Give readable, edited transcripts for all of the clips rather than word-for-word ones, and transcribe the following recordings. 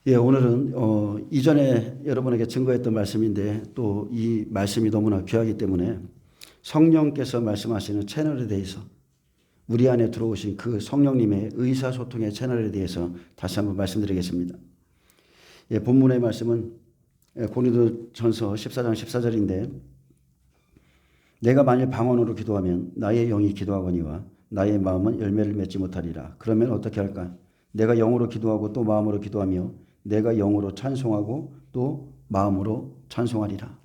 예, 오늘은 이전에 여러분에게 증거했던 말씀인데 또 이 말씀이 너무나 귀하기 때문에 성령께서 말씀하시는 채널에 대해서 우리 안에 들어오신 그 성령님의 의사소통의 채널에 대해서 다시 한번 말씀드리겠습니다. 예, 본문의 말씀은 고린도전서 14장 14절인데 내가 만일 방언으로 기도하면 나의 영이 기도하거니와 나의 마음은 열매를 맺지 못하리라. 그러면 어떻게 할까? 내가 영으로 기도하고 또 마음으로 기도하며 내가 영으로 찬송하고 또 마음으로 찬송하리라.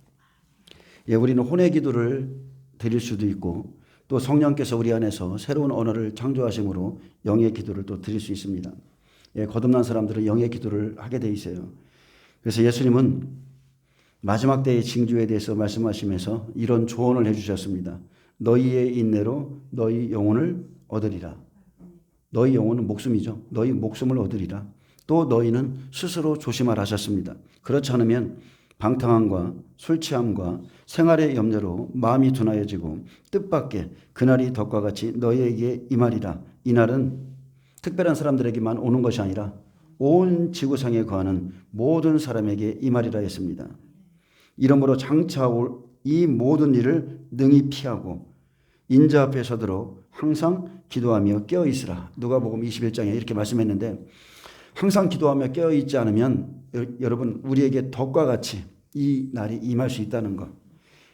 예, 우리는 혼의 기도를 드릴 수도 있고 또 성령께서 우리 안에서 새로운 언어를 창조하심으로 영의 기도를 또 드릴 수 있습니다. 예, 거듭난 사람들은 영의 기도를 하게 돼 있어요. 그래서 예수님은 마지막 때의 징조에 대해서 말씀하시면서 이런 조언을 해주셨습니다. 너희의 인내로 너희 영혼을 얻으리라. 너희 영혼은 목숨이죠. 너희 목숨을 얻으리라. 또 너희는 스스로 조심하라 하셨습니다. 그렇지 않으면 방탕함과 술 취함과 생활의 염려로 마음이 둔하여지고 뜻밖의 그날이 덕과 같이 너희에게 임하리라. 이날은 특별한 사람들에게만 오는 것이 아니라 온 지구상에 거하는 모든 사람에게 임하리라 했습니다. 이러므로 장차 올 이 모든 일을 능히 피하고 인자 앞에 서도록 항상 기도하며 깨어있으라. 누가복음 21장에 이렇게 말씀했는데 항상 기도하며 깨어있지 않으면 여러분 우리에게 덕과 같이 이 날이 임할 수 있다는 것.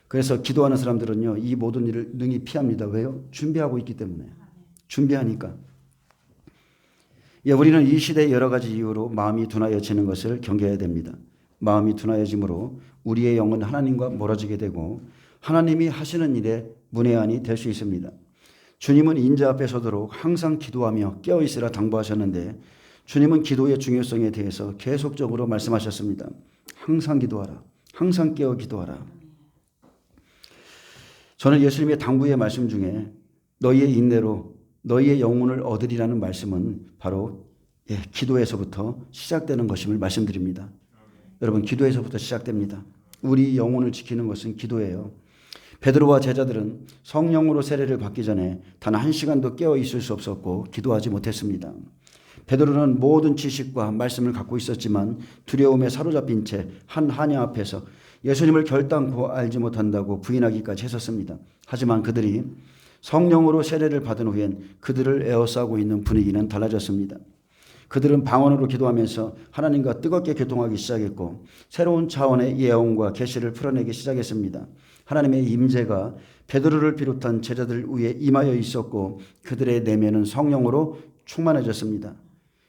그래서 기도하는 사람들은요 이 모든 일을 능히 피합니다. 왜요? 준비하고 있기 때문에. 준비하니까. 예, 우리는 이 시대의 여러 가지 이유로 마음이 둔하여지는 것을 경계해야 됩니다. 마음이 둔하여짐으로 우리의 영은 하나님과 멀어지게 되고 하나님이 하시는 일에 문외한이 될 수 있습니다. 주님은 인자 앞에 서도록 항상 기도하며 깨어있으라 당부하셨는데 주님은 기도의 중요성에 대해서 계속적으로 말씀하셨습니다. 항상 기도하라. 항상 깨어 기도하라. 저는 예수님의 당부의 말씀 중에 너희의 인내로 너희의 영혼을 얻으리라는 말씀은 바로 기도에서부터 시작되는 것임을 말씀드립니다. 여러분 기도에서부터 시작됩니다. 우리 영혼을 지키는 것은 기도예요. 베드로와 제자들은 성령으로 세례를 받기 전에 단 한 시간도 깨어 있을 수 없었고 기도하지 못했습니다. 베드로는 모든 지식과 말씀을 갖고 있었지만 두려움에 사로잡힌 채 한 하냐 앞에서 예수님을 결단코 알지 못한다고 부인하기까지 했었습니다. 하지만 그들이 성령으로 세례를 받은 후엔 그들을 에워싸고 있는 분위기는 달라졌습니다. 그들은 방언으로 기도하면서 하나님과 뜨겁게 교통하기 시작했고 새로운 차원의 예언과 계시를 풀어내기 시작했습니다. 하나님의 임재가 베드로를 비롯한 제자들 위에 임하여 있었고 그들의 내면은 성령으로 충만해졌습니다.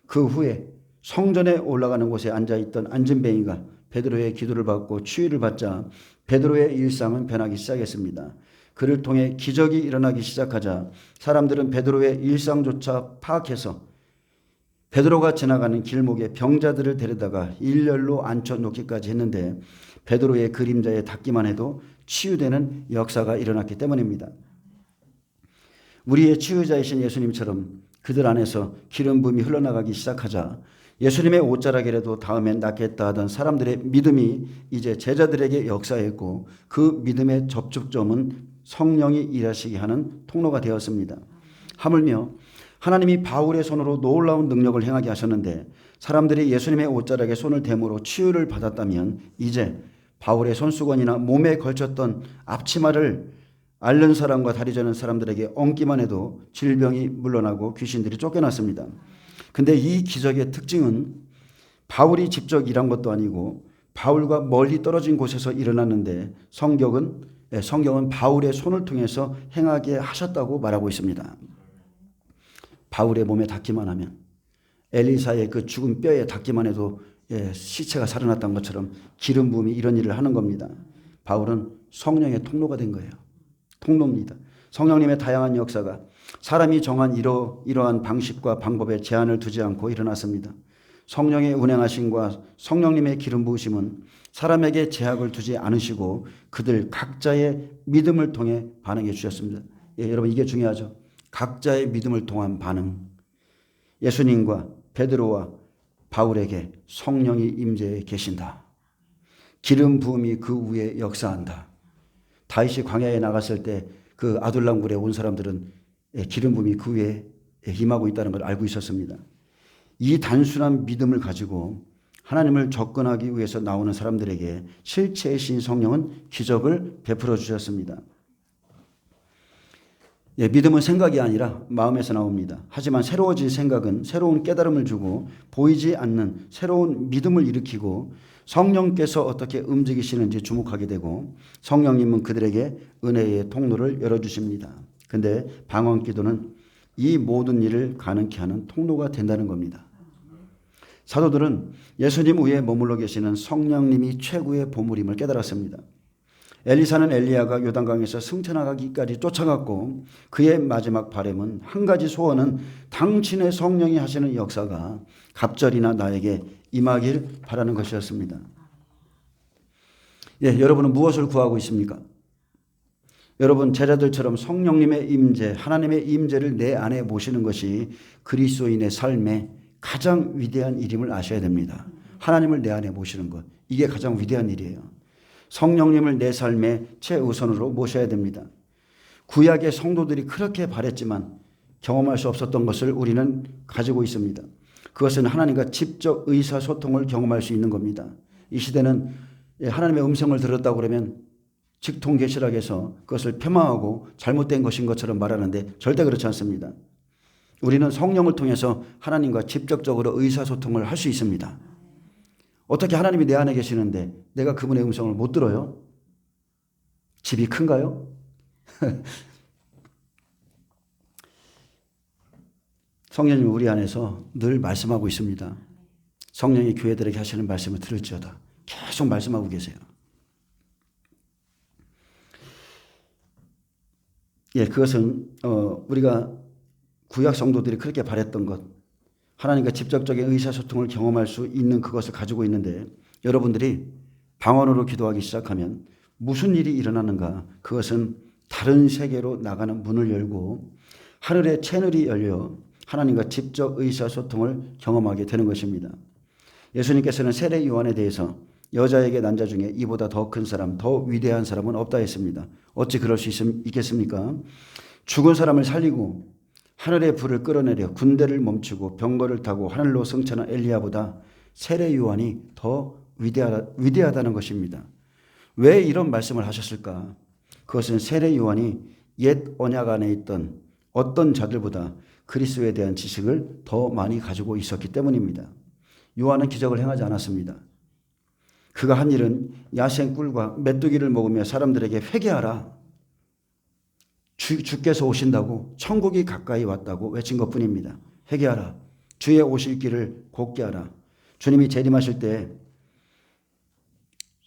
그 후에 성전에 올라가는 곳에 앉아있던 안진뱅이가 베드로의 기도를 받고 치유를 받자 베드로의 일상은 변하기 시작했습니다. 그를 통해 기적이 일어나기 시작하자 사람들은 베드로의 일상조차 파악해서 베드로가 지나가는 길목에 병자들을 데려다가 일렬로 앉혀놓기까지 했는데 베드로의 그림자에 닿기만 해도 치유되는 역사가 일어났기 때문입니다. 우리의 치유자이신 예수님처럼 그들 안에서 기름 부음이 흘러나가기 시작하자 예수님의 옷자락이라도 닿으면 낫겠다 하던 사람들의 믿음이 이제 제자들에게 역사했고 그 믿음의 접촉점은 성령이 일하시게 하는 통로가 되었습니다. 하물며 하나님이 바울의 손으로 놀라운 능력을 행하게 하셨는데 사람들이 예수님의 옷자락에 손을 대므로 치유를 받았다면 이제 바울의 손수건이나 몸에 걸쳤던 앞치마를 앓는 사람과 다리 저는 사람들에게 얹기만 해도 질병이 물러나고 귀신들이 쫓겨났습니다. 근데 이 기적의 특징은 바울이 직접 일한 것도 아니고 바울과 멀리 떨어진 곳에서 일어났는데 성경은 바울의 손을 통해서 행하게 하셨다고 말하고 있습니다. 바울의 몸에 닿기만 하면 엘리사의 그 죽은 뼈에 닿기만 해도 시체가 살아났던 것처럼 기름 부음이 이런 일을 하는 겁니다. 바울은 성령의 통로가 된 거예요. 통로입니다. 성령님의 다양한 역사가 사람이 정한 이러한 방식과 방법에 제한을 두지 않고 일어났습니다. 성령의 운행하심과 성령님의 기름 부으심은 사람에게 제약을 두지 않으시고 그들 각자의 믿음을 통해 반응해 주셨습니다. 여러분 이게 중요하죠. 각자의 믿음을 통한 반응. 예수님과 베드로와 바울에게 성령이 임재해 계신다. 기름 부음이 그 위에 역사한다. 다윗이 광야에 나갔을 때 그 아둘람굴에 온 사람들은 기름 부음이 그 위에 임하고 있다는 걸 알고 있었습니다. 이 단순한 믿음을 가지고 하나님을 접근하기 위해서 나오는 사람들에게 실체의 신 성령은 기적을 베풀어 주셨습니다. 믿음은 생각이 아니라 마음에서 나옵니다. 하지만 새로워진 생각은 새로운 깨달음을 주고 보이지 않는 새로운 믿음을 일으키고 성령께서 어떻게 움직이시는지 주목하게 되고 성령님은 그들에게 은혜의 통로를 열어주십니다. 근데 방언 기도는 이 모든 일을 가능케 하는 통로가 된다는 겁니다. 사도들은 예수님 위에 머물러 계시는 성령님이 최고의 보물임을 깨달았습니다. 엘리사는 엘리야가 요단강에서 승천하기까지 쫓아갔고 그의 마지막 바람은 한 가지 소원은 당신의 성령이 하시는 역사가 갑절이나 나에게 임하길 바라는 것이었습니다. 여러분은 무엇을 구하고 있습니까? 여러분 제자들처럼 성령님의 임재, 하나님의 임재를 내 안에 모시는 것이 그리스도인의 삶의 가장 위대한 일임을 아셔야 됩니다. 하나님을 내 안에 모시는 것, 이게 가장 위대한 일이에요. 성령님을 내 삶의 최우선으로 모셔야 됩니다. 구약의 성도들이 그렇게 바랬지만 경험할 수 없었던 것을 우리는 가지고 있습니다. 그것은 하나님과 직접 의사소통을 경험할 수 있는 겁니다. 이 시대는 하나님의 음성을 들었다고 그러면 직통계시락에서 그것을 폄하하고 잘못된 것인 것처럼 말하는데 절대 그렇지 않습니다. 우리는 성령을 통해서 하나님과 직접적으로 의사소통을 할 수 있습니다. 어떻게 하나님이 내 안에 계시는데 내가 그분의 음성을 못 들어요? 집이 큰가요? 성령님이 우리 안에서 늘 말씀하고 있습니다. 성령이 교회들에게 하시는 말씀을 들을지어다. 계속 말씀하고 계세요. 그것은 우리가 구약 성도들이 그렇게 바랬던 것, 하나님과 직접적인 의사소통을 경험할 수 있는 그것을 가지고 있는데 여러분들이 방언으로 기도하기 시작하면 무슨 일이 일어나는가? 그것은 다른 세계로 나가는 문을 열고 하늘의 채널이 열려 하나님과 직접 의사소통을 경험하게 되는 것입니다. 예수님께서는 세례 요한에 대해서 여자에게 난 자 중에 이보다 더 큰 사람, 더 위대한 사람은 없다 했습니다. 어찌 그럴 수 있겠습니까? 죽은 사람을 살리고 하늘의 불을 끌어내려 군대를 멈추고 병거를 타고 하늘로 승천한 엘리야보다 세례 요한이 더 위대하다는 것입니다. 왜 이런 말씀을 하셨을까? 그것은 세례 요한이 옛 언약 안에 있던 어떤 자들보다 그리스도에 대한 지식을 더 많이 가지고 있었기 때문입니다. 요한은 기적을 행하지 않았습니다. 그가 한 일은 야생 꿀과 메뚜기를 먹으며 사람들에게 회개하라, 주께서 오신다고, 천국이 가까이 왔다고 외친 것뿐입니다. 회개하라, 주의 오실 길을 곧게 하라. 주님이 재림하실 때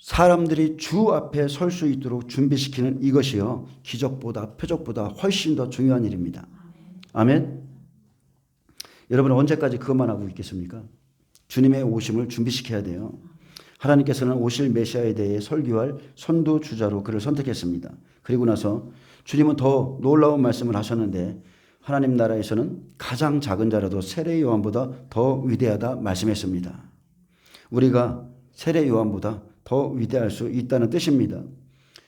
사람들이 주 앞에 설 수 있도록 준비시키는 이것이요, 기적보다 표적보다 훨씬 더 중요한 일입니다. 아멘. 여러분 언제까지 그것만 하고 있겠습니까? 주님의 오심을 준비시켜야 돼요. 하나님께서는 오실 메시아에 대해 설교할 선두주자로 그를 선택했습니다. 그리고 나서 주님은 더 놀라운 말씀을 하셨는데 하나님 나라에서는 가장 작은 자라도 세례 요한보다 더 위대하다 말씀했습니다. 우리가 세례 요한보다 더 위대할 수 있다는 뜻입니다.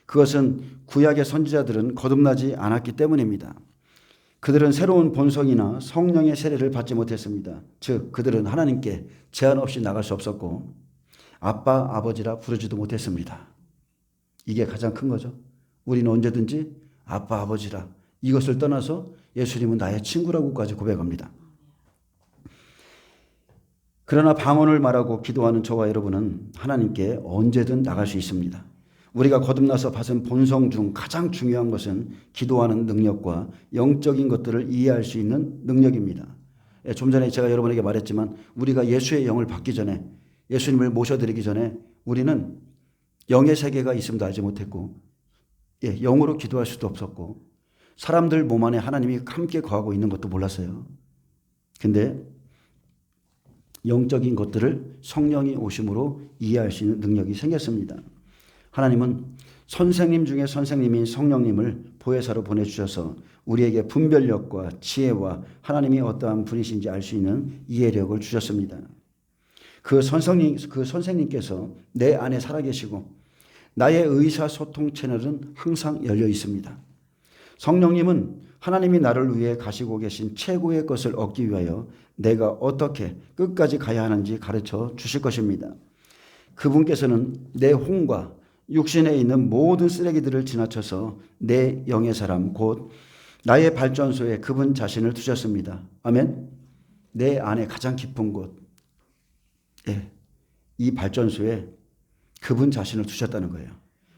그것은 구약의 선지자들은 거듭나지 않았기 때문입니다. 그들은 새로운 본성이나 성령의 세례를 받지 못했습니다. 즉 그들은 하나님께 제한 없이 나갈 수 없었고 아빠, 아버지라 부르지도 못했습니다. 이게 가장 큰 거죠. 우리는 언제든지 아빠, 아버지라, 이것을 떠나서 예수님은 나의 친구라고까지 고백합니다. 그러나 방언을 말하고 기도하는 저와 여러분은 하나님께 언제든 나갈 수 있습니다. 우리가 거듭나서 받은 본성 중 가장 중요한 것은 기도하는 능력과 영적인 것들을 이해할 수 있는 능력입니다. 좀 전에 제가 여러분에게 말했지만 우리가 예수의 영을 받기 전에, 예수님을 모셔드리기 전에 우리는 영의 세계가 있음도 알지 못했고 영으로 기도할 수도 없었고 사람들 몸 안에 하나님이 함께 거하고 있는 것도 몰랐어요. 근데 영적인 것들을 성령이 오심으로 이해할 수 있는 능력이 생겼습니다. 하나님은 선생님 중에 선생님인 성령님을 보혜사로 보내주셔서 우리에게 분별력과 지혜와 하나님이 어떠한 분이신지 알 수 있는 이해력을 주셨습니다. 그 선생님께서 내 안에 살아계시고 나의 의사소통 채널은 항상 열려 있습니다. 성령님은 하나님이 나를 위해 가시고 계신 최고의 것을 얻기 위하여 내가 어떻게 끝까지 가야 하는지 가르쳐 주실 것입니다. 그분께서는 내 혼과 육신에 있는 모든 쓰레기들을 지나쳐서 내 영의 사람 곧 나의 발전소에 그분 자신을 두셨습니다. 아멘. 내 안에 가장 깊은 곳, 이 발전소에 그분 자신을 두셨다는 거예요.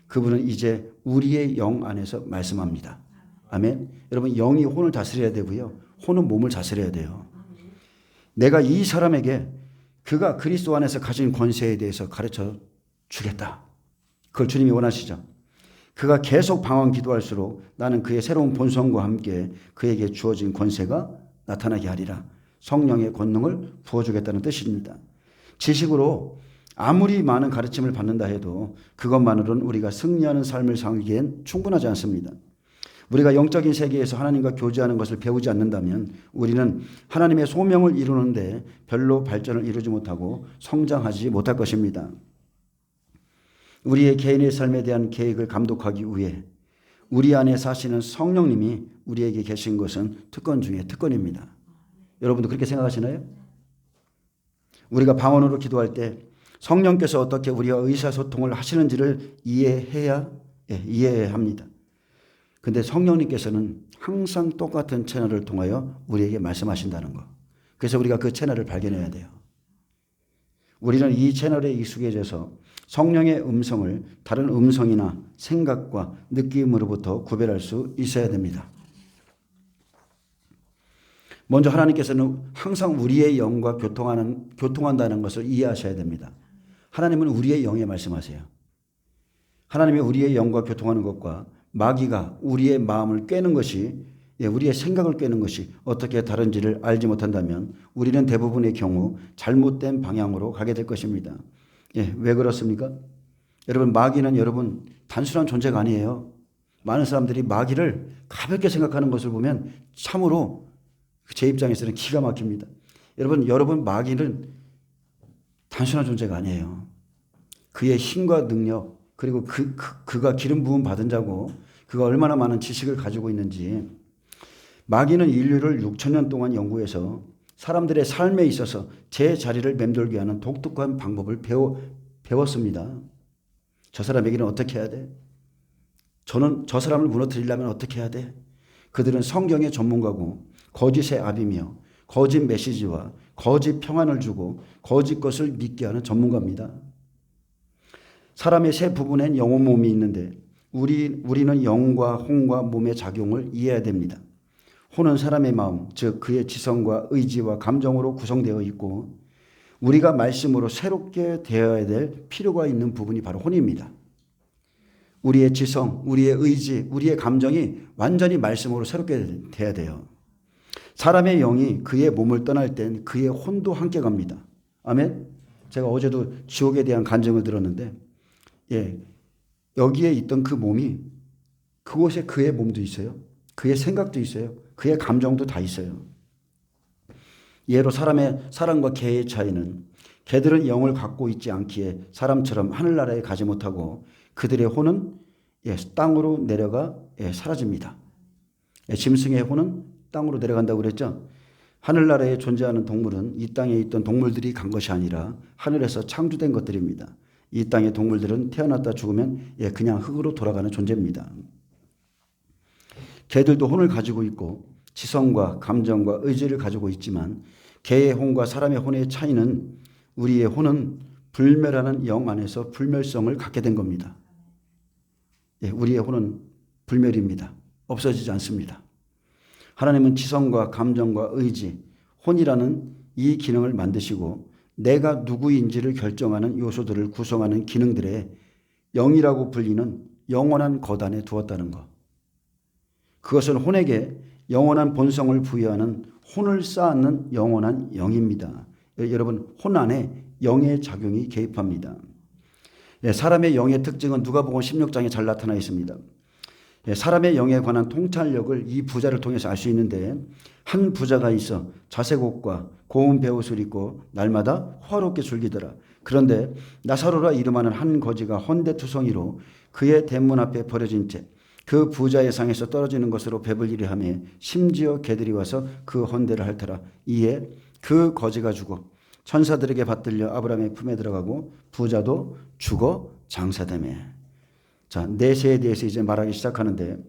그분은 이제 우리의 영 안에서 말씀합니다. 아멘. 여러분, 영이 혼을 다스려야 되고요, 혼은 몸을 다스려야 돼요. 내가 이 사람에게 그가 그리스도 안에서 가진 권세에 대해서 가르쳐 주겠다. 그걸 주님이 원하시죠. 그가 계속 방황 기도할수록 나는 그의 새로운 본성과 함께 그에게 주어진 권세가 나타나게 하리라. 성령의 권능을 부어주겠다는 뜻입니다. 지식으로 아무리 많은 가르침을 받는다 해도 그것만으로는 우리가 승리하는 삶을 살기엔 충분하지 않습니다. 우리가 영적인 세계에서 하나님과 교제하는 것을 배우지 않는다면 우리는 하나님의 소명을 이루는데 별로 발전을 이루지 못하고 성장하지 못할 것입니다. 우리의 개인의 삶에 대한 계획을 감독하기 위해 우리 안에 사시는 성령님이 우리에게 계신 것은 특권 중에 특권입니다. 여러분도 그렇게 생각하시나요? 우리가 방언으로 기도할 때 성령께서 어떻게 우리와 의사소통을 하시는지를 이해해야 합니다. 근데 성령님께서는 항상 똑같은 채널을 통하여 우리에게 말씀하신다는 거. 그래서 우리가 그 채널을 발견해야 돼요. 우리는 이 채널에 익숙해져서 성령의 음성을 다른 음성이나 생각과 느낌으로부터 구별할 수 있어야 됩니다. 먼저 하나님께서는 항상 우리의 영과 교통한다는 것을 이해하셔야 됩니다. 하나님은 우리의 영에 말씀하세요. 하나님이 우리의 영과 교통하는 것과 마귀가 우리의 마음을 꿰는 것이, 우리의 생각을 꿰는 것이 어떻게 다른지를 알지 못한다면 우리는 대부분의 경우 잘못된 방향으로 가게 될 것입니다. 왜 그렇습니까? 여러분, 마귀는 여러분 단순한 존재가 아니에요. 많은 사람들이 마귀를 가볍게 생각하는 것을 보면 참으로 제 입장에서는 기가 막힙니다. 여러분 마귀는 단순한 존재가 아니에요. 그의 힘과 능력, 그리고 그가 기름 부음 받은 자고 그가 얼마나 많은 지식을 가지고 있는지. 마귀는 인류를 6,000년 동안 연구해서 사람들의 삶에 있어서 제 자리를 맴돌게 하는 독특한 방법을 배웠습니다. 저 사람에게는 어떻게 해야 돼? 저는 저 사람을 무너뜨리려면 어떻게 해야 돼? 그들은 성경의 전문가고 거짓의 압이며 거짓 메시지와 거짓 평안을 주고 거짓 것을 믿게 하는 전문가입니다. 사람의 세 부분엔 영혼 몸이 있는데 우리는 영과 혼과 몸의 작용을 이해해야 됩니다. 혼은 사람의 마음, 즉 그의 지성과 의지와 감정으로 구성되어 있고 우리가 말씀으로 새롭게 되어야 될 필요가 있는 부분이 바로 혼입니다. 우리의 지성, 우리의 의지, 우리의 감정이 완전히 말씀으로 새롭게 돼야 돼요. 사람의 영이 그의 몸을 떠날 땐 그의 혼도 함께 갑니다. 아멘? 제가 어제도 지옥에 대한 간증을 들었는데 여기에 있던 그 몸이 그곳에 그의 몸도 있어요. 그의 생각도 있어요. 그의 감정도 다 있어요. 예로 사람과 개의 차이는 개들은 영을 갖고 있지 않기에 사람처럼 하늘나라에 가지 못하고 그들의 혼은 땅으로 내려가 사라집니다. 짐승의 혼은 땅으로 내려간다고 그랬죠. 하늘나라에 존재하는 동물은 이 땅에 있던 동물들이 간 것이 아니라 하늘에서 창조된 것들입니다. 이 땅의 동물들은 태어났다 죽으면 그냥 흙으로 돌아가는 존재입니다. 개들도 혼을 가지고 있고 지성과 감정과 의지를 가지고 있지만 개의 혼과 사람의 혼의 차이는 우리의 혼은 불멸하는 영 안에서 불멸성을 갖게 된 겁니다. 우리의 혼은 불멸입니다. 없어지지 않습니다. 하나님은 지성과 감정과 의지, 혼이라는 이 기능을 만드시고 내가 누구인지를 결정하는 요소들을 구성하는 기능들에 영이라고 불리는 영원한 거단에 두었다는 것. 그것은 혼에게 영원한 본성을 부여하는 혼을 쌓는 영원한 영입니다. 여러분, 혼 안에 영의 작용이 개입합니다. 사람의 영의 특징은 누가복음 16장에 잘 나타나 있습니다. 사람의 영에 관한 통찰력을 이 부자를 통해서 알 수 있는데 한 부자가 있어 자색 옷과 고운 베옷을 입고 날마다 화롭게 즐기더라. 그런데 나사로라 이름하는 한 거지가 헌데투성이로 그의 대문 앞에 버려진 채 그 부자의 상에서 떨어지는 것으로 배불리려 하며 심지어 개들이 와서 그 헌대를 핥더라. 이에 그 거지가 죽어 천사들에게 받들려 아브라함의 품에 들어가고 부자도 죽어 장사되며. 자, 내세에 대해서 이제 말하기 시작하는데,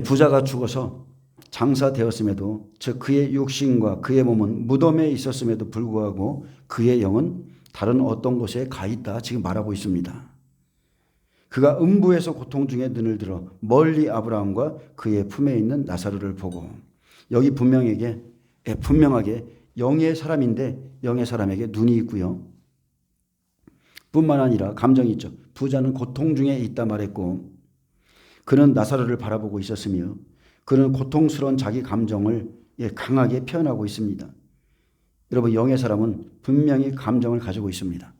부자가 죽어서 장사되었음에도, 즉 그의 육신과 그의 몸은 무덤에 있었음에도 불구하고 그의 영은 다른 어떤 곳에 가 있다 지금 말하고 있습니다. 그가 음부에서 고통 중에 눈을 들어 멀리 아브라함과 그의 품에 있는 나사로를 보고, 여기 분명하게 영의 사람인데 영의 사람에게 눈이 있고요. 뿐만 아니라 감정이 있죠. 부자는 고통 중에 있다 말했고, 그는 나사로를 바라보고 있었으며 그는 고통스러운 자기 감정을 강하게 표현하고 있습니다. 여러분, 영의 사람은 분명히 감정을 가지고 있습니다.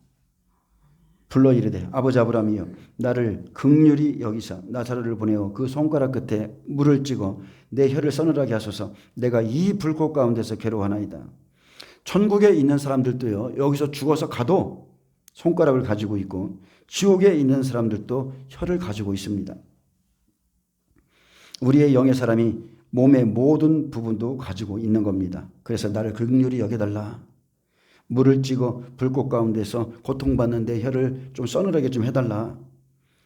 불러 이르되 아버지 아브라함이여 나를 긍휼히 여기사 나사로를 보내어 그 손가락 끝에 물을 찍어 내 혀를 서늘하게 하소서. 내가 이 불꽃 가운데서 괴로워하나이다. 천국에 있는 사람들도요, 여기서 죽어서 가도 손가락을 가지고 있고, 지옥에 있는 사람들도 혀를 가지고 있습니다. 우리의 영의 사람이 몸의 모든 부분도 가지고 있는 겁니다. 그래서 나를 긍휼히 여겨달라. 물을 찍어 불꽃 가운데서 고통받는 내 혀를 좀 서늘하게 좀 해달라.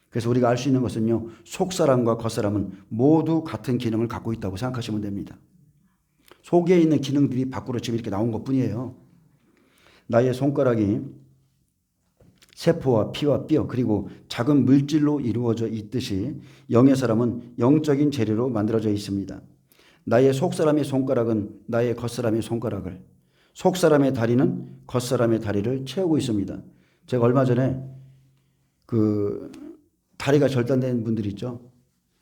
그래서 우리가 알 수 있는 것은요, 속사람과 겉사람은 모두 같은 기능을 갖고 있다고 생각하시면 됩니다. 속에 있는 기능들이 밖으로 지금 이렇게 나온 것뿐이에요. 나의 손가락이 세포와 피와 뼈 그리고 작은 물질로 이루어져 있듯이 영의 사람은 영적인 재료로 만들어져 있습니다. 나의 속사람의 손가락은 나의 겉사람의 손가락을, 속사람의 다리는 겉사람의 다리를 채우고 있습니다. 제가 얼마 전에 다리가 절단된 분들 있죠.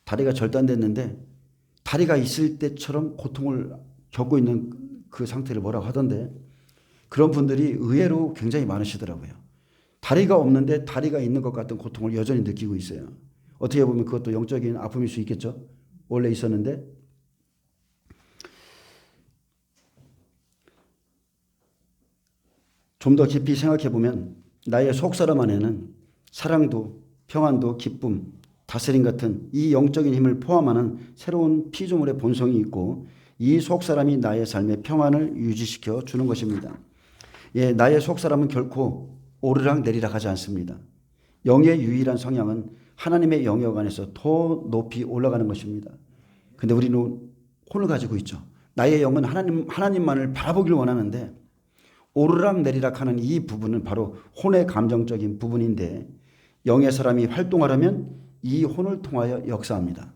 다리가 절단됐는데 다리가 있을 때처럼 고통을 겪고 있는 그 상태를 뭐라고 하던데, 그런 분들이 의외로 굉장히 많으시더라고요. 다리가 없는데 다리가 있는 것 같은 고통을 여전히 느끼고 있어요. 어떻게 보면 그것도 영적인 아픔일 수 있겠죠. 원래 있었는데. 좀 더 깊이 생각해 보면 나의 속사람 안에는 사랑도 평안도 기쁨, 다스림 같은 이 영적인 힘을 포함하는 새로운 피조물의 본성이 있고, 이 속사람이 나의 삶의 평안을 유지시켜 주는 것입니다. 나의 속사람은 결코 오르락 내리락 하지 않습니다. 영의 유일한 성향은 하나님의 영역 안에서 더 높이 올라가는 것입니다. 근데 우리는 혼을 가지고 있죠. 나의 영은 하나님만을 바라보길 원하는데 오르락 내리락 하는 이 부분은 바로 혼의 감정적인 부분인데, 영의 사람이 활동하려면 이 혼을 통하여 역사합니다.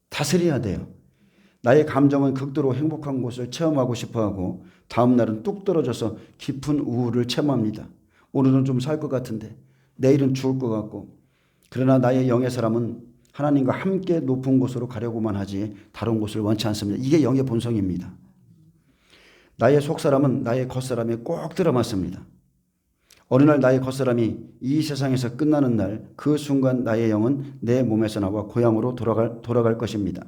다스려야 돼요. 나의 감정은 극도로 행복한 곳을 체험하고 싶어하고 다음 날은 뚝 떨어져서 깊은 우울을 체험합니다. 오늘은 좀 살 것 같은데 내일은 죽을 것 같고. 그러나 나의 영의 사람은 하나님과 함께 높은 곳으로 가려고만 하지 다른 곳을 원치 않습니다. 이게 영의 본성입니다. 나의 속사람은 나의 겉사람에 꼭 들어맞습니다. 어느 날 나의 겉사람이 이 세상에서 끝나는 날, 그 순간 나의 영은 내 몸에서 나와 고향으로 돌아갈 것입니다.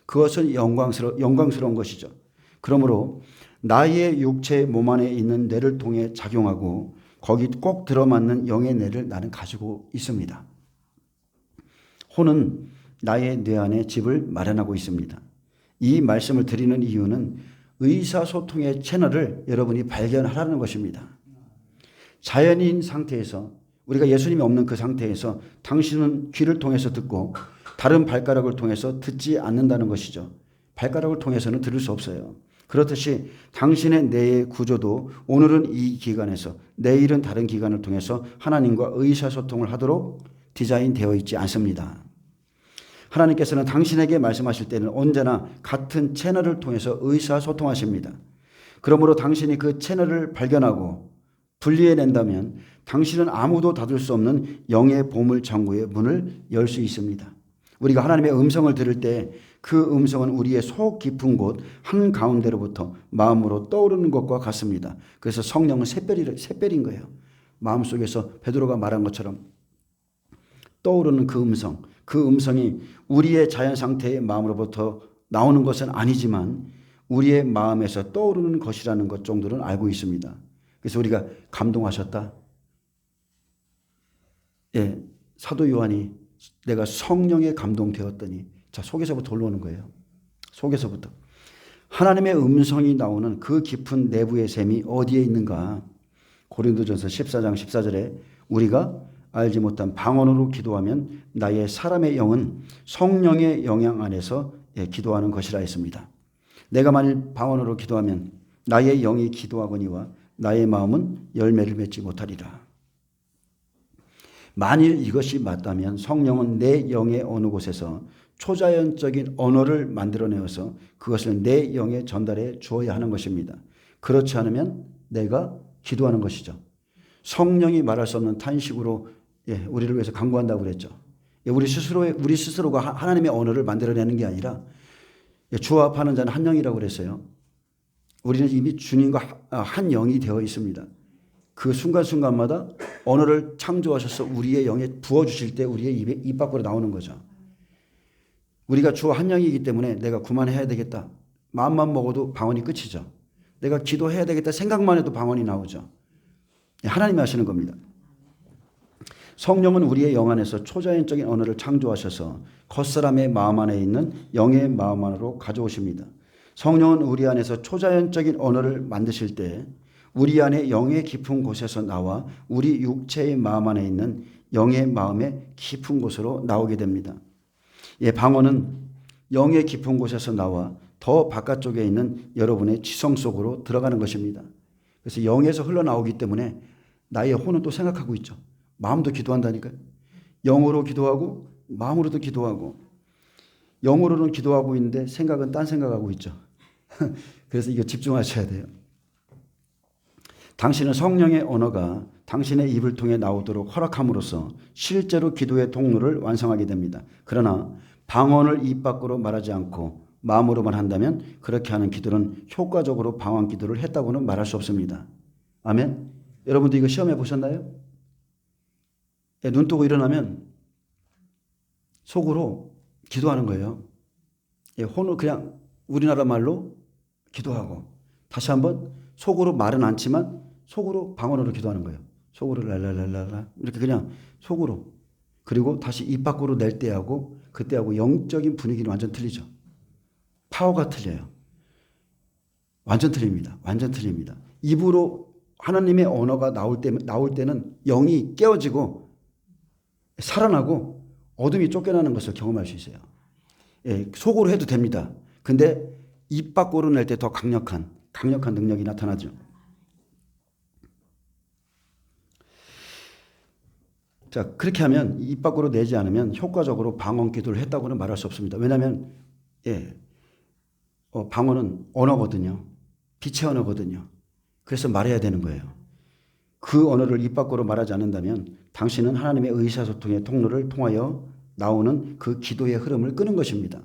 그것은 영광스러운 것이죠. 그러므로 나의 육체 몸 안에 있는 뇌를 통해 작용하고 거기 꼭 들어맞는 영의 뇌를 나는 가지고 있습니다. 혼은 나의 뇌 안에 집을 마련하고 있습니다. 이 말씀을 드리는 이유는 의사소통의 채널을 여러분이 발견하라는 것입니다. 자연인 상태에서, 우리가 예수님이 없는 그 상태에서 당신은 귀를 통해서 듣고 다른 발가락을 통해서 듣지 않는다는 것이죠. 발가락을 통해서는 들을 수 없어요. 그렇듯이 당신의 뇌의 구조도 오늘은 이 기관에서 내일은 다른 기관을 통해서 하나님과 의사소통을 하도록 디자인되어 있지 않습니다. 하나님께서는 당신에게 말씀하실 때는 언제나 같은 채널을 통해서 의사소통하십니다. 그러므로 당신이 그 채널을 발견하고 분리해낸다면 당신은 아무도 닫을 수 없는 영의 보물 창고의 문을 열 수 있습니다. 우리가 하나님의 음성을 들을 때 그 음성은 우리의 속 깊은 곳 한가운데로부터 마음으로 떠오르는 것과 같습니다. 그래서 성령은 샛별인 거예요. 마음속에서 베드로가 말한 것처럼 떠오르는 그 음성이 우리의 자연 상태의 마음으로부터 나오는 것은 아니지만 우리의 마음에서 떠오르는 것이라는 것 정도는 알고 있습니다. 그래서 우리가 감동하셨다. 사도 요한이 내가 성령에 감동되었더니, 자, 속에서부터 올라오는 거예요. 속에서부터. 하나님의 음성이 나오는 그 깊은 내부의 셈이 어디에 있는가? 고린도전서 14장 14절에 우리가 알지 못한 방언으로 기도하면 나의 사람의 영은 성령의 영향 안에서 기도하는 것이라 했습니다. 내가 만일 방언으로 기도하면 나의 영이 기도하거니와 나의 마음은 열매를 맺지 못하리라. 만일 이것이 맞다면 성령은 내 영의 어느 곳에서 초자연적인 언어를 만들어내어서 그것을 내 영에 전달해 주어야 하는 것입니다. 그렇지 않으면 내가 기도하는 것이죠. 성령이 말할 수 없는 탄식으로 우리를 위해서 간구한다고 그랬죠. 우리 스스로가 하나님의 언어를 만들어내는 게 아니라 주합하는 자는 한 영이라고 그랬어요. 우리는 이미 주님과 한 영이 되어 있습니다. 그 순간순간마다 언어를 창조하셔서 우리의 영에 부어주실 때 우리의 입 밖으로 나오는 거죠. 우리가 주와 한 영이기 때문에 내가 그만해야 되겠다. 마음만 먹어도 방언이 끝이죠. 내가 기도해야 되겠다 생각만 해도 방언이 나오죠. 하나님이 하시는 겁니다. 성령은 우리의 영 안에서 초자연적인 언어를 창조하셔서 겉사람의 마음 안에 있는 영의 마음 안으로 가져오십니다. 성령은 우리 안에서 초자연적인 언어를 만드실 때 우리 안에 영의 깊은 곳에서 나와 우리 육체의 마음 안에 있는 영의 마음의 깊은 곳으로 나오게 됩니다. 방언은 영의 깊은 곳에서 나와 더 바깥쪽에 있는 여러분의 지성 속으로 들어가는 것입니다. 그래서 영에서 흘러나오기 때문에 나의 혼은 또 생각하고 있죠. 마음도 기도한다니까요. 영어로 기도하고 마음으로도 기도하고, 영어로는 기도하고 있는데 생각은 딴 생각하고 있죠. 그래서 이거 집중하셔야 돼요. 당신은 성령의 언어가 당신의 입을 통해 나오도록 허락함으로써 실제로 기도의 통로를 완성하게 됩니다. 그러나 방언을 입 밖으로 말하지 않고 마음으로만 한다면 그렇게 하는 기도는 효과적으로 방언 기도를 했다고는 말할 수 없습니다. 아멘. 여러분도 이거 시험해 보셨나요? 눈 뜨고 일어나면 속으로 기도하는 거예요. 혼을 그냥 우리나라 말로 기도하고, 다시 한번 속으로 말은 않지만 속으로 방언으로 기도하는 거예요. 속으로 랄랄랄랄라 이렇게 그냥 속으로. 그리고 다시 입 밖으로 낼 때하고 그때하고 영적인 분위기는 완전 틀리죠. 파워가 틀려요. 완전 틀립니다. 완전 틀립니다. 입으로 하나님의 언어가 나올 때는 영이 깨어지고 살아나고 어둠이 쫓겨나는 것을 경험할 수 있어요. 속으로 해도 됩니다. 근데 입 밖으로 낼 때 더 강력한 능력이 나타나죠. 자, 그렇게 하면 입 밖으로 내지 않으면 효과적으로 방언 기도를 했다고는 말할 수 없습니다. 왜냐하면 방언은 언어거든요. 빛의 언어거든요. 그래서 말해야 되는 거예요. 그 언어를 입 밖으로 말하지 않는다면 당신은 하나님의 의사소통의 통로를 통하여 나오는 그 기도의 흐름을 끄는 것입니다.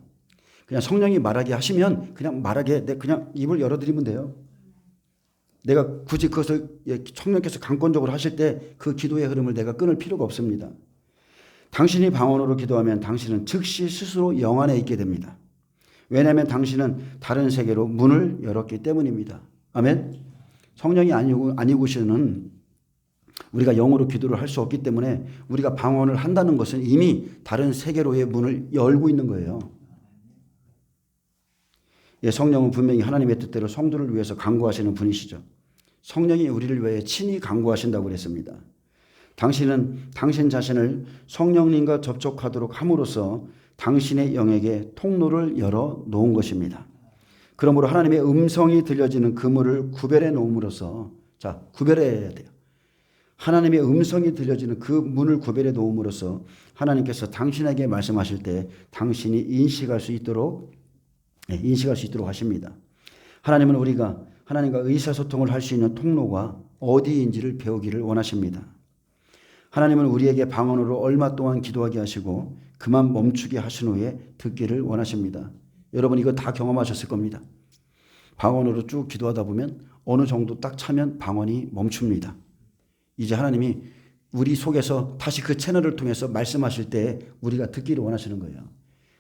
그냥 성령이 말하게 하시면 그냥 말하게 그냥 입을 열어드리면 돼요. 내가 굳이 그것을 성령께서 강권적으로 하실 때 그 기도의 흐름을 내가 끊을 필요가 없습니다. 당신이 방언으로 기도하면 당신은 즉시 스스로 영 안에 있게 됩니다. 왜냐하면 당신은 다른 세계로 문을 열었기 때문입니다. 아멘. 성령이 아니고서는 우리가 영어로 기도를 할 수 없기 때문에 우리가 방언을 한다는 것은 이미 다른 세계로의 문을 열고 있는 거예요. 성령은 분명히 하나님의 뜻대로 성도를 위해서 간구하시는 분이시죠. 성령이 우리를 위해 친히 간구하신다고 그랬습니다. 당신은 당신 자신을 성령님과 접촉하도록 함으로써 당신의 영에게 통로를 열어 놓은 것입니다. 그러므로 하나님의 음성이 들려지는 그물을 구별해 놓음으로써, 자, 구별해야 돼요. 하나님의 음성이 들려지는 그 문을 구별해 놓음으로써 하나님께서 당신에게 말씀하실 때 당신이 인식할 수 있도록 하십니다. 하나님은 우리가 하나님과 의사소통을 할 수 있는 통로가 어디인지를 배우기를 원하십니다. 하나님은 우리에게 방언으로 얼마 동안 기도하게 하시고 그만 멈추게 하신 후에 듣기를 원하십니다. 여러분 이거 다 경험하셨을 겁니다. 방언으로 쭉 기도하다 보면 어느 정도 딱 차면 방언이 멈춥니다. 이제 하나님이 우리 속에서 다시 그 채널을 통해서 말씀하실 때 우리가 듣기를 원하시는 거예요.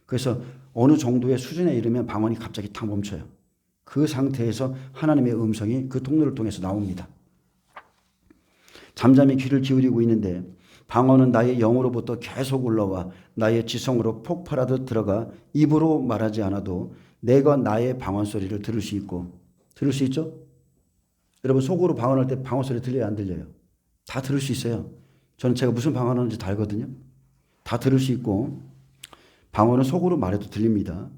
그래서 어느 정도의 수준에 이르면 방언이 갑자기 탁 멈춰요. 그 상태에서 하나님의 음성이 그 통로를 통해서 나옵니다. 잠잠히 귀를 기울이고 있는데 방언은 나의 영으로부터 계속 올라와 나의 지성으로 폭발하듯 들어가 입으로 말하지 않아도 내가 나의 방언 소리를 들을 수 있고. 들을 수 있죠? 여러분 속으로 방언할 때 방언 소리 들려요, 안 들려요? 다 들을 수 있어요. 저는 제가 무슨 방언하는지 다 알거든요. 다 들을 수 있고 방언은 속으로 말해도 들립니다.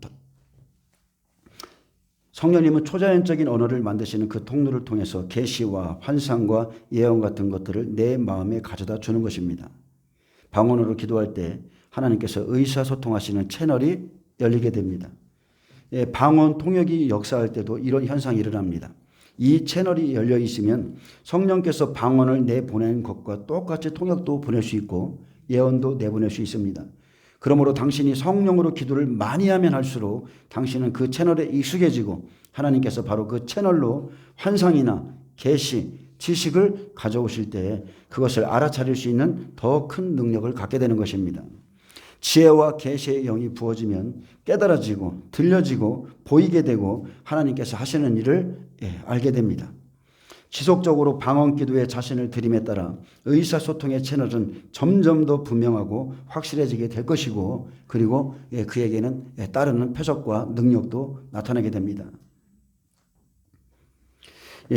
성령님은 초자연적인 언어를 만드시는 그 통로를 통해서 계시와 환상과 예언 같은 것들을 내 마음에 가져다 주는 것입니다. 방언으로 기도할 때 하나님께서 의사소통하시는 채널이 열리게 됩니다. 방언 통역이 역사할 때도 이런 현상이 일어납니다. 이 채널이 열려 있으면 성령께서 방언을 내보낸 것과 똑같이 통역도 보낼 수 있고 예언도 내보낼 수 있습니다. 그러므로 당신이 성령으로 기도를 많이 하면 할수록 당신은 그 채널에 익숙해지고 하나님께서 바로 그 채널로 환상이나 계시, 지식을 가져오실 때 그것을 알아차릴 수 있는 더 큰 능력을 갖게 되는 것입니다. 지혜와 계시의 영이 부어지면 깨달아지고 들려지고 보이게 되고 하나님께서 하시는 일을 알게 됩니다. 지속적으로 방언 기도에 자신을 들임에 따라 의사소통의 채널은 점점 더 분명하고 확실해지게 될 것이고 그리고 그에게는 따르는 표적과 능력도 나타나게 됩니다.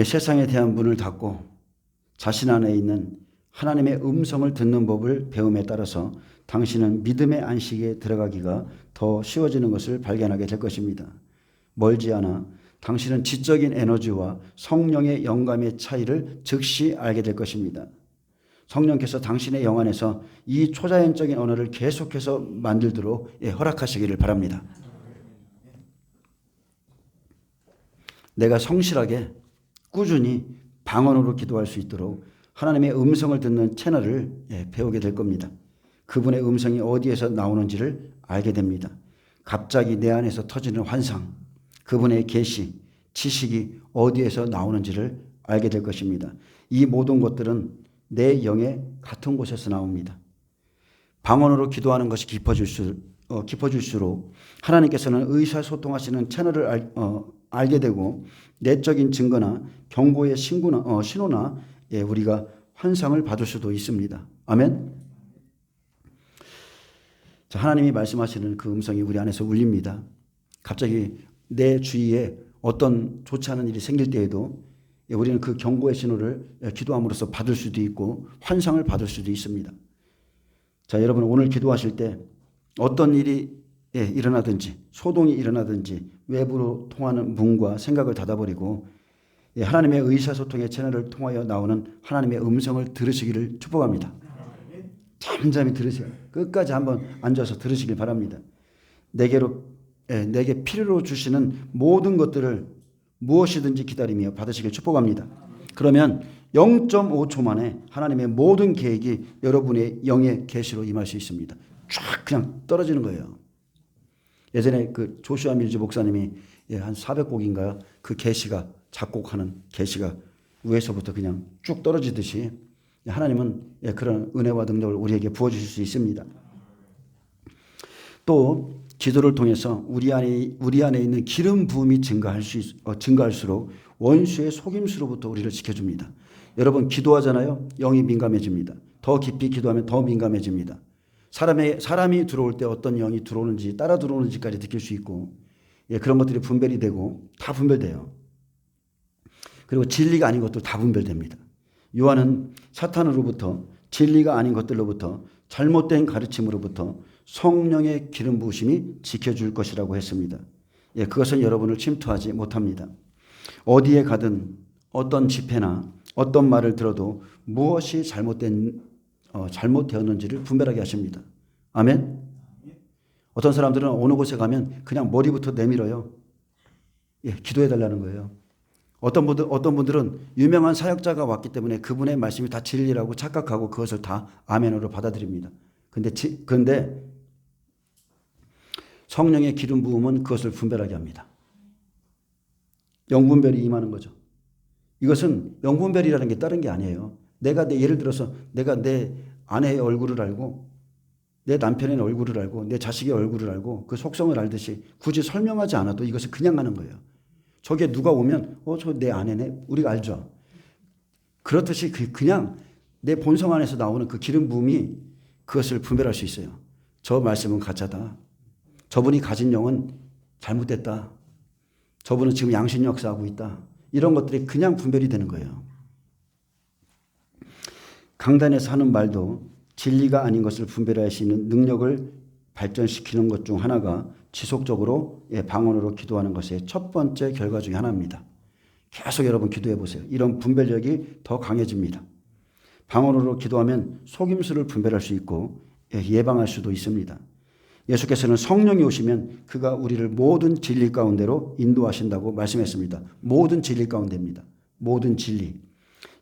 세상에 대한 문을 닫고 자신 안에 있는 하나님의 음성을 듣는 법을 배움에 따라서 당신은 믿음의 안식에 들어가기가 더 쉬워지는 것을 발견하게 될 것입니다. 멀지 않아 당신은 지적인 에너지와 성령의 영감의 차이를 즉시 알게 될 것입니다. 성령께서 당신의 영 안에서 이 초자연적인 언어를 계속해서 만들도록 허락하시기를 바랍니다. 내가 성실하게 꾸준히 방언으로 기도할 수 있도록 하나님의 음성을 듣는 채널을 배우게 될 겁니다. 그분의 음성이 어디에서 나오는지를 알게 됩니다. 갑자기 내 안에서 터지는 환상, 그분의 계시, 지식이 어디에서 나오는지를 알게 될 것입니다. 이 모든 것들은 내 영의 같은 곳에서 나옵니다. 방언으로 기도하는 것이 깊어질수록 하나님께서는 의사소통하시는 채널을 알게 되고 내적인 증거나 경고의 신호나 우리가 환상을 받을 수도 있습니다. 아멘. 자, 하나님이 말씀하시는 그 음성이 우리 안에서 울립니다. 갑자기 내 주위에 어떤 좋지 않은 일이 생길 때에도 우리는 그 경고의 신호를 기도함으로써 받을 수도 있고 환상을 받을 수도 있습니다. 자, 여러분 오늘 기도하실 때 어떤 일이 일어나든지 소동이 일어나든지 외부로 통하는 문과 생각을 닫아버리고 하나님의 의사소통의 채널을 통하여 나오는 하나님의 음성을 들으시기를 축복합니다. 잠잠히 들으세요. 끝까지 한번 앉아서 들으시길 바랍니다. 내게 필요로 주시는 모든 것들을 무엇이든지 기다리며 받으시길 축복합니다. 그러면 0.5초 만에 하나님의 모든 계획이 여러분의 영의 계시로 임할 수 있습니다. 쫙 그냥 떨어지는 거예요. 예전에 그 조슈아 밀즈 목사님이 한 400곡인가요? 그 계시가 작곡하는 계시가 위에서부터 그냥 쭉 떨어지듯이 하나님은 그런 은혜와 능력을 우리에게 부어주실 수 있습니다. 또 기도를 통해서 우리 안에 있는 기름 부음이 증가할수록 원수의 속임수로부터 우리를 지켜줍니다. 여러분 기도하잖아요. 영이 민감해집니다. 더 깊이 기도하면 더 민감해집니다. 사람이 들어올 때 어떤 영이 들어오는지 따라 들어오는지까지 느낄 수 있고 그런 것들이 분별이 되고 다 분별돼요. 그리고 진리가 아닌 것도 다 분별됩니다. 요한은 사탄으로부터 진리가 아닌 것들로부터 잘못된 가르침으로부터 성령의 기름 부으심이 지켜줄 것이라고 했습니다. 그것은 여러분을 침투하지 못합니다. 어디에 가든 어떤 집회나 어떤 말을 들어도 무엇이 잘못되었는지를 분별하게 하십니다. 아멘. 어떤 사람들은 어느 곳에 가면 그냥 머리부터 내밀어요. 기도해달라는 거예요. 어떤 분들은 유명한 사역자가 왔기 때문에 그분의 말씀이 다 진리라고 착각하고 그것을 다 아멘으로 받아들입니다. 그런데 성령의 기름 부음은 그것을 분별하게 합니다. 영분별이 임하는 거죠. 이것은 영분별이라는 게 다른 게 아니에요. 예를 들어서 내가 내 아내의 얼굴을 알고 내 남편의 얼굴을 알고 내 자식의 얼굴을 알고 그 속성을 알듯이 굳이 설명하지 않아도 이것을 그냥 하는 거예요. 저게 누가 오면 저 내 아내네 우리가 알죠. 그렇듯이 그냥 내 본성 안에서 나오는 그 기름 부음이 그것을 분별할 수 있어요. 저 말씀은 가짜다. 저분이 가진 영은 잘못됐다. 저분은 지금 양심 역사하고 있다. 이런 것들이 그냥 분별이 되는 거예요. 강단에서 하는 말도 진리가 아닌 것을 분별할 수 있는 능력을 발전시키는 것 중 하나가 지속적으로 방언으로 기도하는 것의 첫 번째 결과 중에 하나입니다. 계속 여러분 기도해 보세요. 이런 분별력이 더 강해집니다. 방언으로 기도하면 속임수를 분별할 수 있고 예방할 수도 있습니다. 예수께서는 성령이 오시면 그가 우리를 모든 진리 가운데로 인도하신다고 말씀했습니다. 모든 진리 가운데입니다. 모든 진리.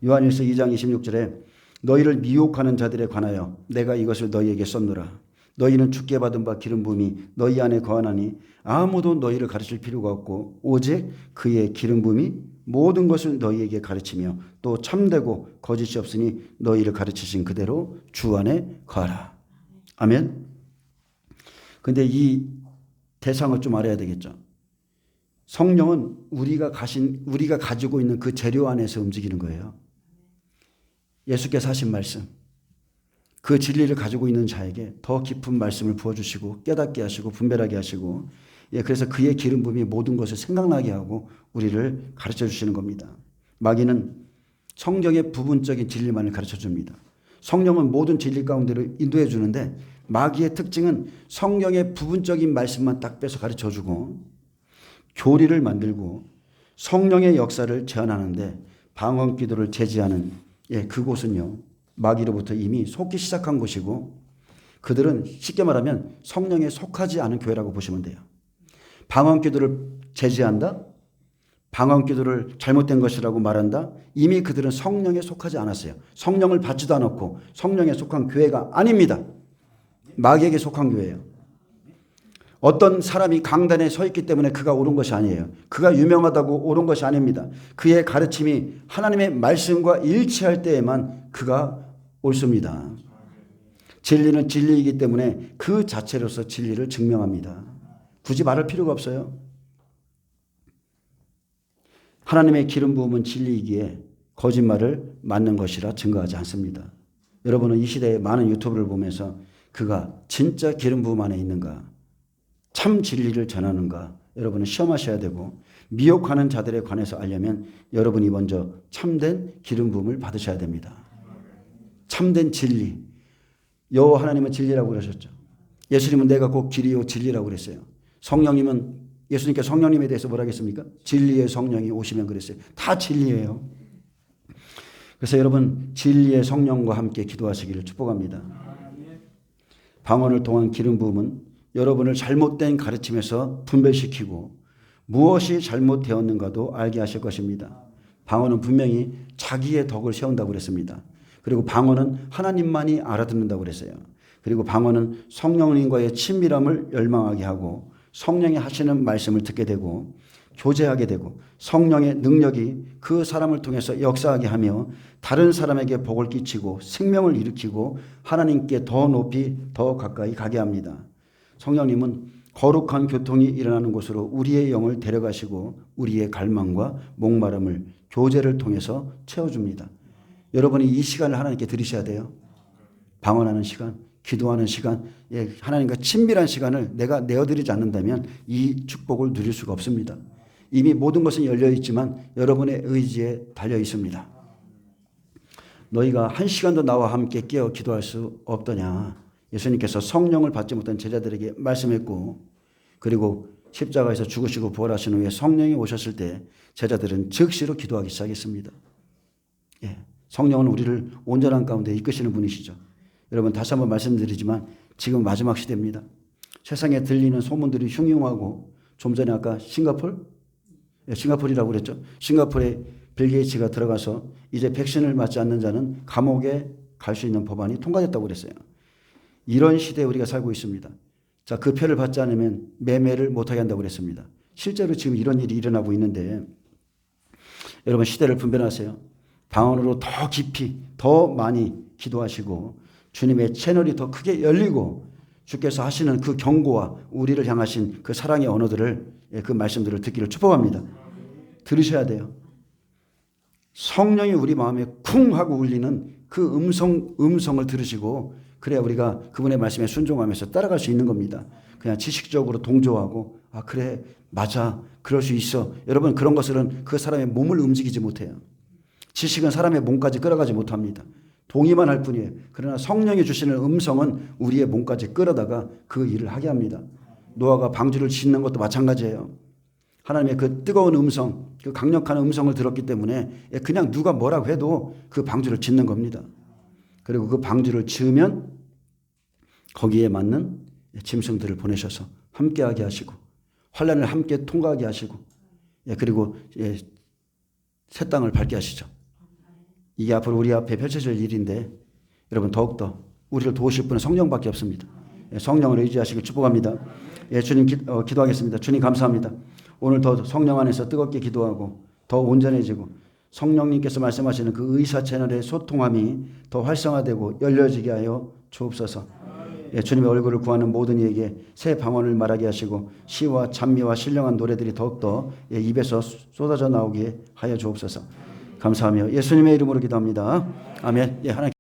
요한일서 2장 26절에 너희를 미혹하는 자들에 관하여 내가 이것을 너희에게 썼노라. 너희는 주께 받은 바 기름 부음이 너희 안에 거하나니 아무도 너희를 가르칠 필요가 없고 오직 그의 기름 부음이 모든 것을 너희에게 가르치며 또 참되고 거짓이 없으니 너희를 가르치신 그대로 주 안에 거하라. 아멘. 근데 이 대상을 좀 알아야 되겠죠. 성령은 우리가 가지고 있는 그 재료 안에서 움직이는 거예요. 예수께서 하신 말씀, 그 진리를 가지고 있는 자에게 더 깊은 말씀을 부어주시고 깨닫게 하시고 분별하게 하시고 그래서 그의 기름 부음이 모든 것을 생각나게 하고 우리를 가르쳐 주시는 겁니다. 마귀는 성경의 부분적인 진리만을 가르쳐 줍니다. 성령은 모든 진리 가운데로 인도해 주는데 마귀의 특징은 성경의 부분적인 말씀만 딱 빼서 가르쳐 주고 교리를 만들고 성령의 역사를 제한하는데 방언 기도를 제지하는 그곳은요. 마귀로부터 이미 속기 시작한 곳이고 그들은 쉽게 말하면 성령에 속하지 않은 교회라고 보시면 돼요. 방언 기도를 제지한다? 방언 기도를 잘못된 것이라고 말한다? 이미 그들은 성령에 속하지 않았어요. 성령을 받지도 않았고 성령에 속한 교회가 아닙니다. 마귀에게 속한 교회예요. 어떤 사람이 강단에 서 있기 때문에 그가 옳은 것이 아니에요. 그가 유명하다고 옳은 것이 아닙니다. 그의 가르침이 하나님의 말씀과 일치할 때에만 그가 옳습니다. 진리는 진리이기 때문에 그 자체로서 진리를 증명합니다. 굳이 말할 필요가 없어요. 하나님의 기름 부음은 진리이기에 거짓말을 맞는 것이라 증거하지 않습니다. 여러분은 이 시대에 많은 유튜브를 보면서 그가 진짜 기름 부음 안에 있는가, 참 진리를 전하는가 여러분은 시험하셔야 되고 미혹하는 자들에 관해서 알려면 여러분이 먼저 참된 기름 부음을 받으셔야 됩니다. 참된 진리. 여호와 하나님은 진리라고 그러셨죠. 예수님은 내가 곧 길이요 진리라고 그랬어요. 예수님께 성령님에 대해서 뭐라 했습니까? 진리의 성령이 오시면 그랬어요. 다 진리예요. 그래서 여러분 진리의 성령과 함께 기도하시기를 축복합니다. 방언을 통한 기름 부음은 여러분을 잘못된 가르침에서 분별시키고 무엇이 잘못되었는가도 알게 하실 것입니다. 방언은 분명히 자기의 덕을 세운다고 그랬습니다. 그리고 방언은 하나님만이 알아듣는다고 그랬어요. 그리고 방언은 성령님과의 친밀함을 열망하게 하고 성령이 하시는 말씀을 듣게 되고 교제하게 되고 성령의 능력이 그 사람을 통해서 역사하게 하며 다른 사람에게 복을 끼치고 생명을 일으키고 하나님께 더 높이 더 가까이 가게 합니다. 성령님은 거룩한 교통이 일어나는 곳으로 우리의 영을 데려가시고 우리의 갈망과 목마름을 교제를 통해서 채워줍니다. 여러분이 이 시간을 하나님께 드리셔야 돼요. 방언하는 시간, 기도하는 시간, 하나님과 친밀한 시간을 내가 내어드리지 않는다면 이 축복을 누릴 수가 없습니다. 이미 모든 것은 열려 있지만 여러분의 의지에 달려 있습니다. 너희가 한 시간도 나와 함께 깨어 기도할 수 없더냐. 예수님께서 성령을 받지 못한 제자들에게 말씀했고 그리고 십자가에서 죽으시고 부활하신 후에 성령이 오셨을 때 제자들은 즉시로 기도하기 시작했습니다. 성령은 우리를 온전한 가운데 이끄시는 분이시죠. 여러분 다시 한번 말씀드리지만 지금 마지막 시대입니다. 세상에 들리는 소문들이 흉흉하고 좀 전에 아까 싱가포르라고 그랬죠. 싱가포르에 빌 게이츠가 들어가서 이제 백신을 맞지 않는 자는 감옥에 갈 수 있는 법안이 통과됐다고 그랬어요. 이런 시대에 우리가 살고 있습니다. 자, 그 표를 받지 않으면 매매를 못하게 한다고 그랬습니다. 실제로 지금 이런 일이 일어나고 있는데 여러분 시대를 분별하세요. 방언으로 더 깊이 더 많이 기도하시고 주님의 채널이 더 크게 열리고 주께서 하시는 그 경고와 우리를 향하신 그 사랑의 언어들을 그 말씀들을 듣기를 축복합니다. 들으셔야 돼요. 성령이 우리 마음에 쿵 하고 울리는 그 음성을 들으시고 그래야 우리가 그분의 말씀에 순종하면서 따라갈 수 있는 겁니다. 그냥 지식적으로 동조하고 아 그래 맞아 그럴 수 있어. 여러분 그런 것들은 그 사람의 몸을 움직이지 못해요. 지식은 사람의 몸까지 끌어가지 못합니다. 동의만 할 뿐이에요. 그러나 성령이 주시는 음성은 우리의 몸까지 끌어다가 그 일을 하게 합니다. 노아가 방주를 짓는 것도 마찬가지예요. 하나님의 그 뜨거운 음성, 그 강력한 음성을 들었기 때문에 그냥 누가 뭐라고 해도 그 방주를 짓는 겁니다. 그리고 그 방주를 지으면 거기에 맞는 짐승들을 보내셔서 함께하게 하시고 환난을 함께 통과하게 하시고 그리고 새 땅을 밟게 하시죠. 이게 앞으로 우리 앞에 펼쳐질 일인데 여러분 더욱더 우리를 도우실 분은 성령밖에 없습니다. 성령을 의지하시길 축복합니다. 주님 기도하겠습니다. 주님 감사합니다. 오늘 더 성령 안에서 뜨겁게 기도하고 더 온전해지고 성령님께서 말씀하시는 그 의사 채널의 소통함이 더 활성화되고 열려지게 하여 주옵소서. 주님의 얼굴을 구하는 모든 이에게 새 방언을 말하게 하시고 시와 찬미와 신령한 노래들이 더욱더 입에서 쏟아져 나오게 하여 주옵소서. 감사하며 예수님의 이름으로 기도합니다. 아멘. 하나님